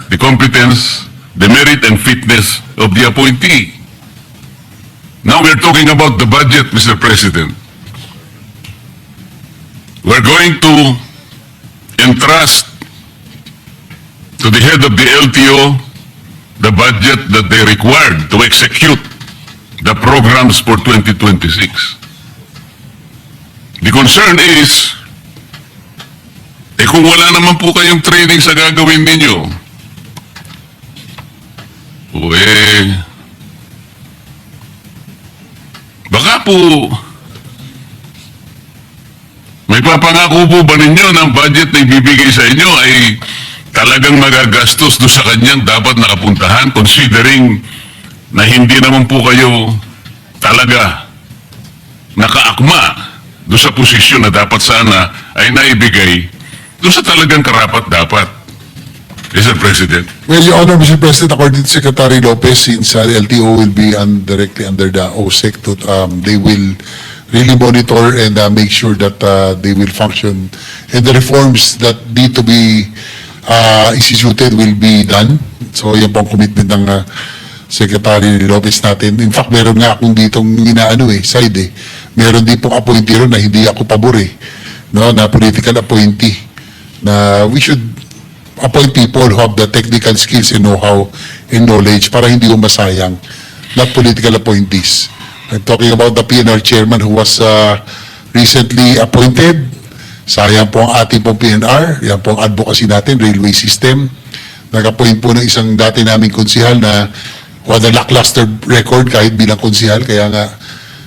the competence, the merit and fitness of the appointee. Now we're talking about the budget, Mr. President. We're going to entrust to the head of the LTO the budget that they required to execute the programs for 2026. The concern is, kung wala naman po kayong training sa gagawin ninyo, baka po, may papangako po ba ninyo ng budget na ibibigay sa inyo ay talagang magagastos doon sa kanyang dapat nakapuntahan, considering na hindi naman po kayo talaga nakaakma doon sa posisyon na dapat sana ay naibigay doon sa talagang karapat-dapat, Mr. President. Well, Your Honor, Mr. President, according to Secretary Lopez, since LTO will be directly under the OSEC, they will really monitor and make sure that they will function and the reforms that need to be instituted will be done. So, yan po ang commitment ng Secretary Lopez natin. In fact, meron nga akong ditong side. Meron din pong appointee ron na hindi ako pabor no, na political appointee. Na we should appoint people who have the technical skills and know-how and knowledge para hindi masayang, not political appointees. I'm talking about the PNR chairman who was recently appointed. Sayang po ang ating pong PNR, yan po ang advocacy natin, railway system. Nag-appoint po ng isang dati naming konsihal na wala lackluster record kahit bilang konsihal, kaya nga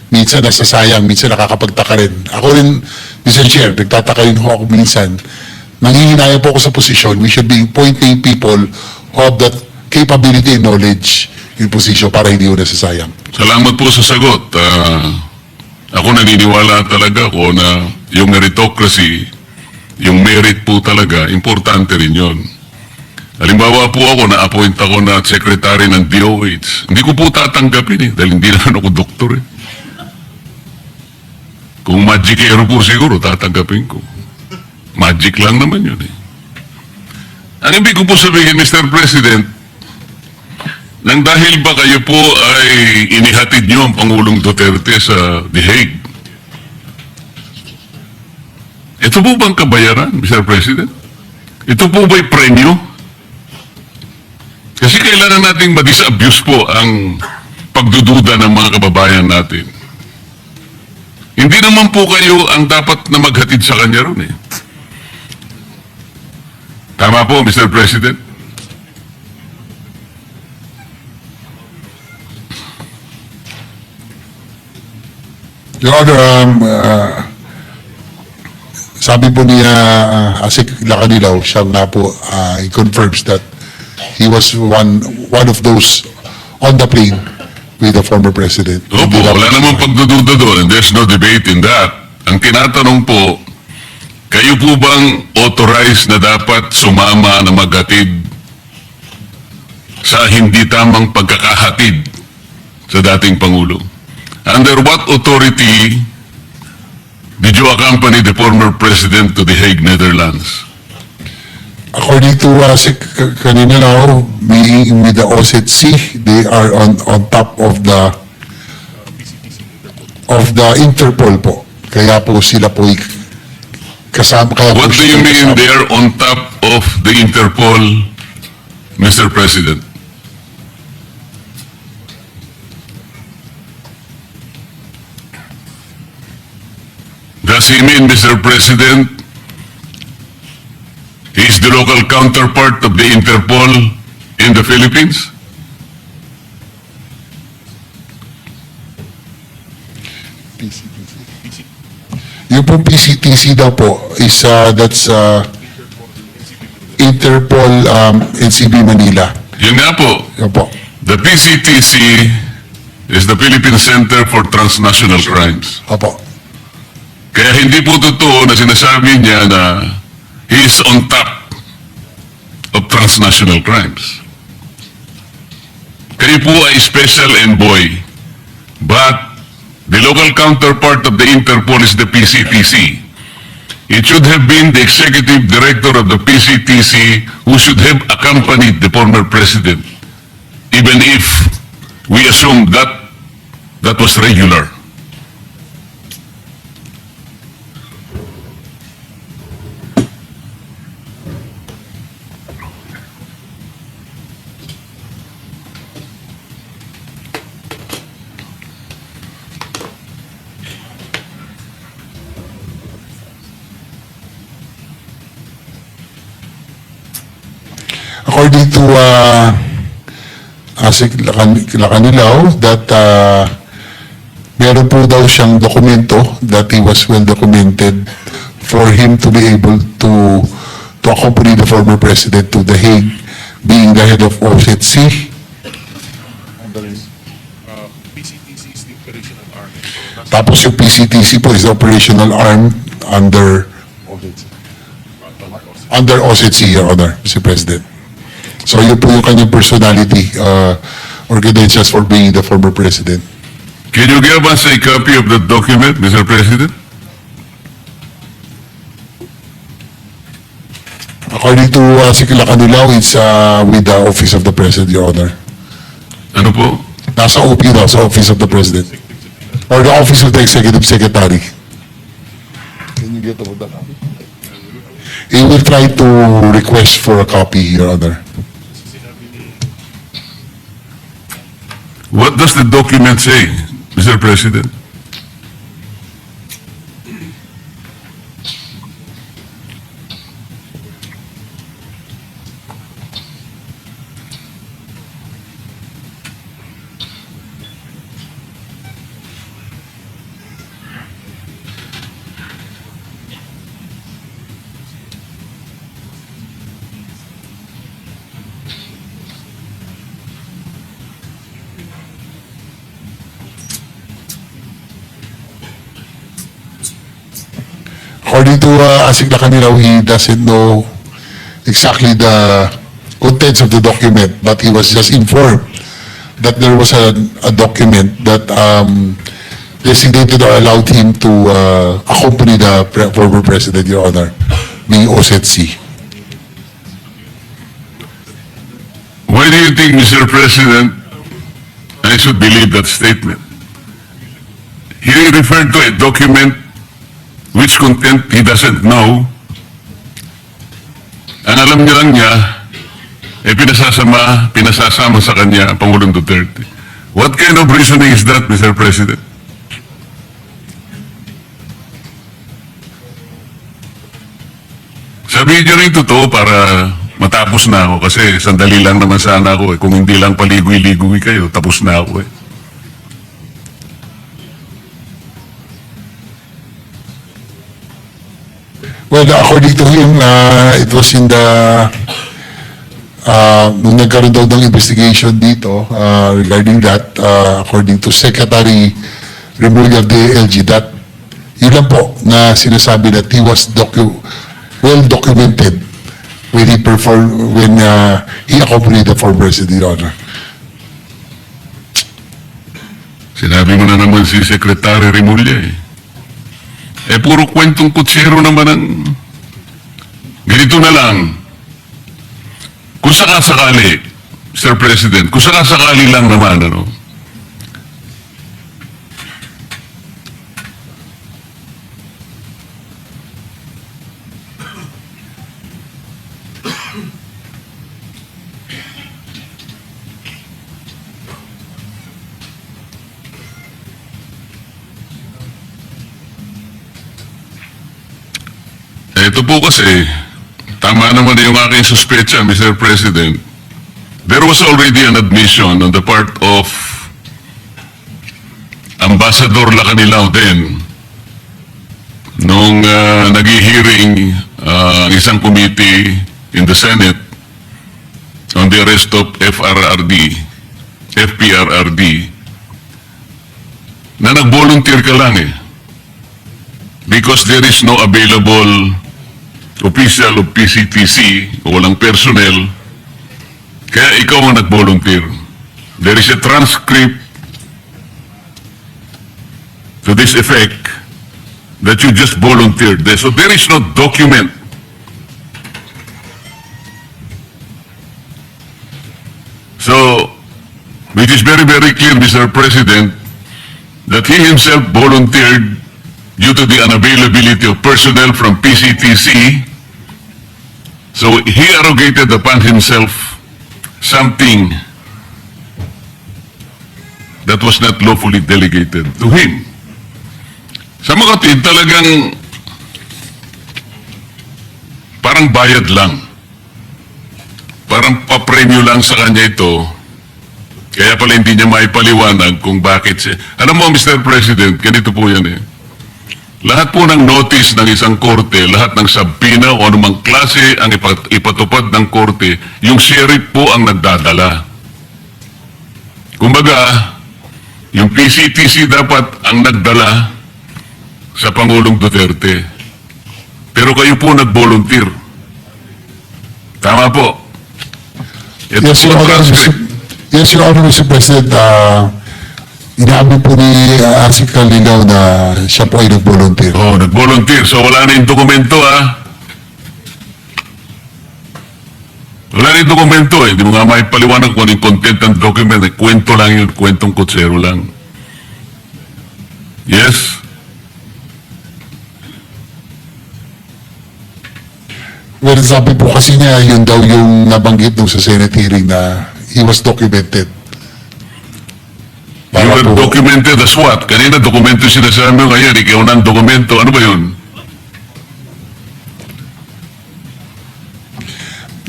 minsan nasasayang, minsan nakakapagtaka rin. Ako rin, Mr. Chair, nagtataka rin ako minsan. Nangihinaya po ako sa posisyon. We should be appointing people who have that capability and knowledge in position para hindi ko nasasayang. Salamat po sa sagot. Ako naniniwala talaga ko na yung meritocracy, yung merit po talaga, importante rin yun. Halimbawa po ako, na-appoint ako na secretary ng DOH. Hindi ko po tatanggapin dahil hindi naman ako doktor Kung magicero po siguro, tatanggapin ko. Magic lang naman yun Ang ibig ko po sabihin, Mr. President, nang dahil ba kayo po ay inihatid niyo ang Pangulong Duterte sa The Hague? Ito po bang kabayaran, Mr. President? Ito po ba'y premyo? Kasi kailangan nating ma-disabuse po ang pagdududa ng mga kababayan natin. Hindi naman po kayo ang dapat na maghatid sa kanya ron Tama po, Mr. President? Your Honor, sabi po niya, Asik Lacanilaw, siya nga po, he confirms that he was one of those on the plane with the former president. Opo, wala namang pagdududa doon, and there's no debate in that. Ang tinatanong po, kayo po bang authorized na dapat sumama na maghatid sa hindi tamang pagkakahatid sa dating Pangulo? Under what authority did you accompany the former president to The Hague, Netherlands? According to kanina now, meeting with the OSCE, they are on top of the Interpol po. Kaya po sila po kasama. Kaya What po do you mean kasama. they are on top of the Interpol, Mr. President? Does he mean, Mr. President, he is the local counterpart of the Interpol in the Philippines? Yung pong PCTC daw po is that's Interpol NCB Manila. Yun nga po. Yan po. The PCTC is the Philippine Center for Transnational Crimes. Opo. Kaya hindi po totoo na sinasabi niya na he is on top of transnational crimes. Kayo po ay special envoy, but the local counterpart of the Interpol is the PCTC. It should have been the executive director of the PCTC who should have accompanied the former president, even if we assume that that was regular. According to Asik Lakanilaw, that meron po daw siyang dokumento that he was well documented for him to be able to accompany the former president to The Hague, being the head of OSCE. Tapos yung PCTC po is the operational arm under OSCE, Your Honor, Mr. President. So yun po yung kanyang personality or credentials for being the former president. Can you give us a copy of the document, Mr. President? According to Sikila Kanilaw, it's with the Office of the President, Your Honor. Ano po? Nasa OP daw, sa Office of the President. Or the Office of the Executive Secretary. Can you get about that copy? He will try to request for a copy, Your Honor. What does the document say, Mr. President? According to Asik Lakanilaw, he doesn't know exactly the contents of the document, but he was just informed that there was a document that designated or allowed him to accompany the former president, Your Honor, being OSCE. Why do you think, Mr. President, I should believe that statement? He referred to a document which content he doesn't know. Ang alam niya lang niya, pinasasama sa kanya, Pangulong Duterte. What kind of reasoning is that, Mr. President? Sabihin niyo rin totoo para matapos na ako kasi sandali lang naman sana ako eh. Kung hindi lang paligoy-ligoy kayo, tapos na ako eh. Well, according to him, it was in the, nung nagkaroon daw ng investigation dito regarding that, according to Secretary Remulla of the LG, that yun lang po na sinasabi that he was well documented when he accompanied the former president, Your Honor. Sinabi mo na naman si Secretary Remulla eh. Eh, puro kwentong kutsero naman ang... Ganito na lang. Kung sakasakali, Mr. President, kung sakasakali lang naman, ano, ito po kasi, tama naman yung aking suspecha, Mr. President. There was already an admission on the part of Ambassador Lakanilaw din nung nag-hearing ang isang committee in the Senate on the arrest of FPRRD, na nag-volunteer ka lang eh. Because there is no available official of PCTC, walang personnel, kaya ikaw ang nag-volunteer. There is a transcript to this effect that you just volunteered there. So there is no document. So, which is very, very clear, Mr. President, that he himself volunteered due to the unavailability of personnel from PCTC. So he arrogated upon himself something that was not lawfully delegated to him. Sa mga kapatid, talagang parang bayad lang. Parang papremyo lang sa kanya ito. Kaya pala hindi niya maipaliwanag kung bakit siya. Alam mo, Mr. President, ganito po yan eh. Lahat po ng notice ng isang korte, lahat ng sabina o anumang klase ang ipatupad ng korte, yung sheriff po ang nagdadala. Kumbaga, yung PCTC dapat ang nagdala sa Pangulong Duterte. Pero kayo po nag-volunteer. Tama po. Ito Yes, Your po ang Honor, transcript. Yes, Your Honor, Mr. President, inamin po ni Asik Kalinaw na siya po ay nag-volunteer. Oh, nag-volunteer. So wala na yung dokumento, ah. Wala na yung dokumento, eh. Hindi mo nga maipaliwanag kung ano yung content ng document. Eh. Kwento lang yun, kwentong kutsero lang. Yes? Well, sabi po kasi niya, yun daw yung nabanggit nung sa Senate hearing na he was documented. You were documented as what? Kanina dokumento yung sinasabi mo, ngayon ikaw na ang dokumento. Ano ba yun?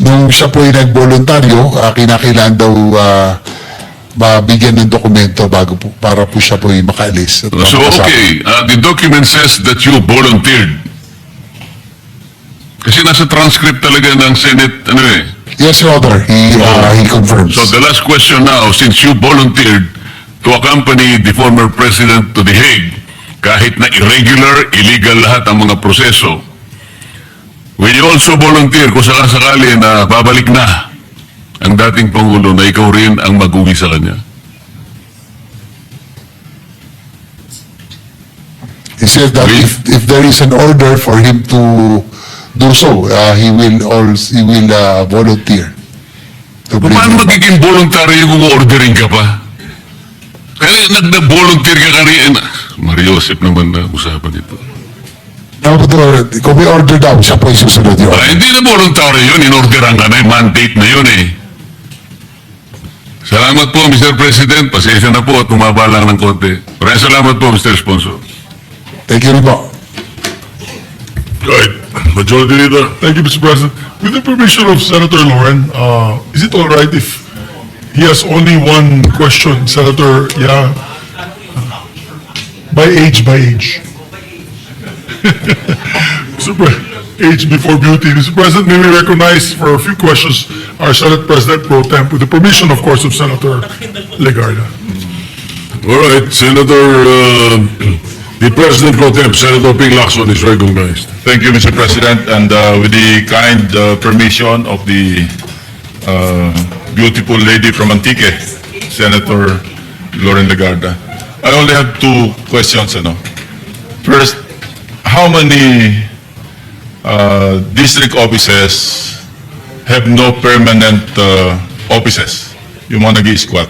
Nung siya po ay nag-voluntaryo, kinakailangan daw mabigyan ng dokumento bago po, para po siya po ay makaalis. At So, makasama. okay. The document says that you volunteered. Kasi nasa transcript talaga ng Senate, ano eh. Yes, Your Honor, he confirms. So the last question now, since you volunteered to accompany the former president to The Hague, kahit na irregular, illegal lahat ang mga proseso, will you also volunteer kung sakasakali na babalik na ang dating Pangulo na ikaw rin ang mag-uwi sa kanya? He said that Will- if there is an order for him to do so, he will volunteer to bring Paano him back. magiging voluntary kung ordering ka pa? Kaya nag-volunteer ka kanina. Mariosep naman na usapan ito. Now, kung may order daw, siya po ay susunod yun. Hindi na voluntary yun, inorderan ka na, mandate na yun eh. Salamat po, Mr. President. Pasensya na po at tumaba lang ng konti. Maraming salamat po, Mr. Sponsor. Thank you rin po. Right. Majority Leader. Thank you, Mr. President. With the permission of Senator Lauren, is it all right if he has only one question, Senator? Yeah. By age. Mr. Age before beauty. Mr. President, may we recognize for a few questions our Senate President Pro Temp, with the permission, of course, of Senator Legarda. All right, Senator, the President Pro Temp, Senator Ping Lacson is recognized. Thank you, Mr. President, and with the kind permission of the beautiful lady from Antique, Senator Lauren Legarda. I only have two questions. First, how many district offices have no permanent offices? Yung mga nag-i-squat.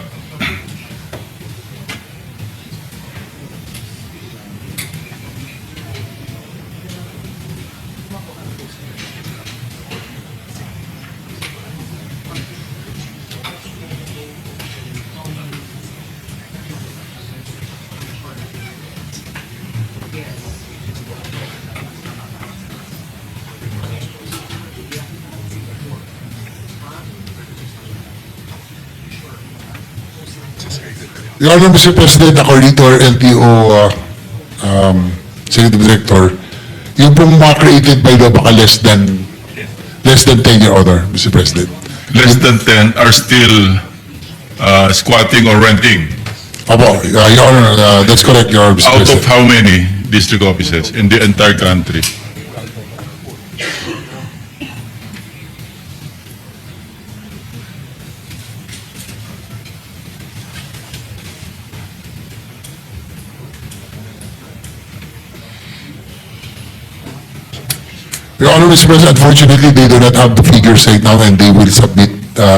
Your Honor, Mr. President, according to our LTO Executive Director, yung pong mga created by law baka less than 10, Your Honor, Mr. President. Less than 10 are still squatting or renting. Opo, Your Honor, that's correct, Your Honor, Mr. Out of President. how many district offices in the entire country? Your Honor, Mr. President, unfortunately, they do not have the figures right now and they will submit